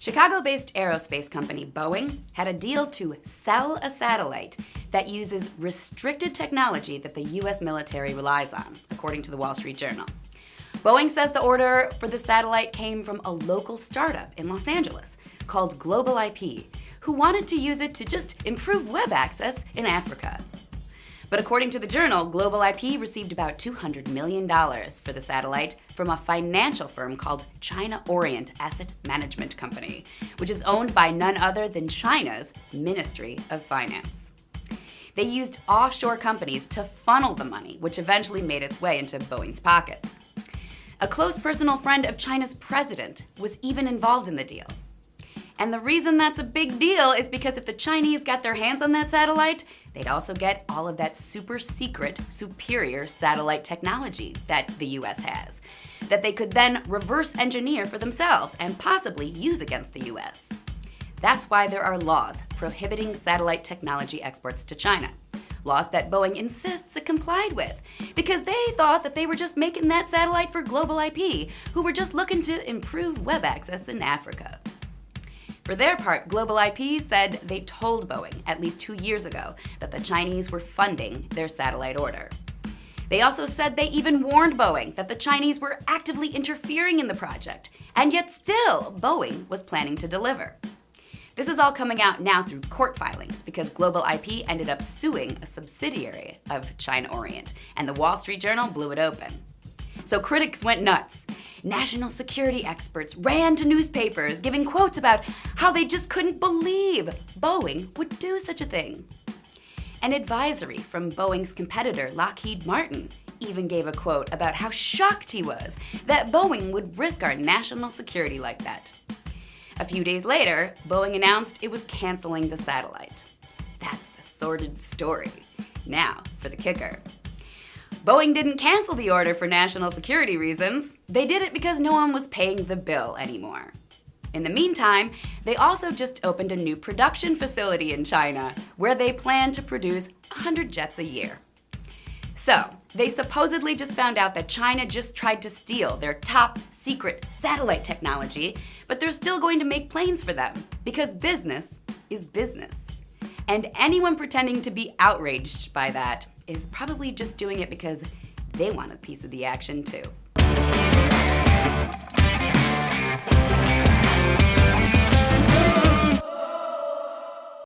Chicago-based aerospace company Boeing had a deal to sell a satellite that uses restricted technology that the US military relies on, according to the Wall Street Journal. Boeing says the order for the satellite came from a local startup in Los Angeles called Global IP, who wanted to use it to just improve web access in Africa. But according to the Journal, Global IP received about $200 million for the satellite from a financial firm called China Orient Asset Management Company, which is owned by none other than China's Ministry of Finance. They used offshore companies to funnel the money, which eventually made its way into Boeing's pockets. A close personal friend of China's president was even involved in the deal. And the reason that's a big deal is because if the Chinese got their hands on that satellite, they'd also get all of that super secret, superior satellite technology that the US has, that they could then reverse engineer for themselves and possibly use against the US. That's why there are laws prohibiting satellite technology exports to China. Laws that Boeing insists it complied with, because they thought that they were just making that satellite for Global IP, who were just looking to improve web access in Africa. For their part, Global IP said they told Boeing at least 2 years ago that the Chinese were funding their satellite order. They also said they even warned Boeing that the Chinese were actively interfering in the project, and yet still Boeing was planning to deliver. This is all coming out now through court filings because Global IP ended up suing a subsidiary of China Orient, and the Wall Street Journal blew it open. So critics went nuts. National security experts ran to newspapers giving quotes about how they just couldn't believe Boeing would do such a thing. An advisory from Boeing's competitor, Lockheed Martin, even gave a quote about how shocked he was that Boeing would risk our national security like that. A few days later, Boeing announced it was canceling the satellite. That's the sordid story. Now for the kicker. Boeing didn't cancel the order for national security reasons. They did it because no one was paying the bill anymore. In the meantime, they also just opened a new production facility in China where they plan to produce 100 jets a year. So, they supposedly just found out that China just tried to steal their top secret satellite technology, but they're still going to make planes for them because business is business. And anyone pretending to be outraged by that is probably just doing it because they want a piece of the action too.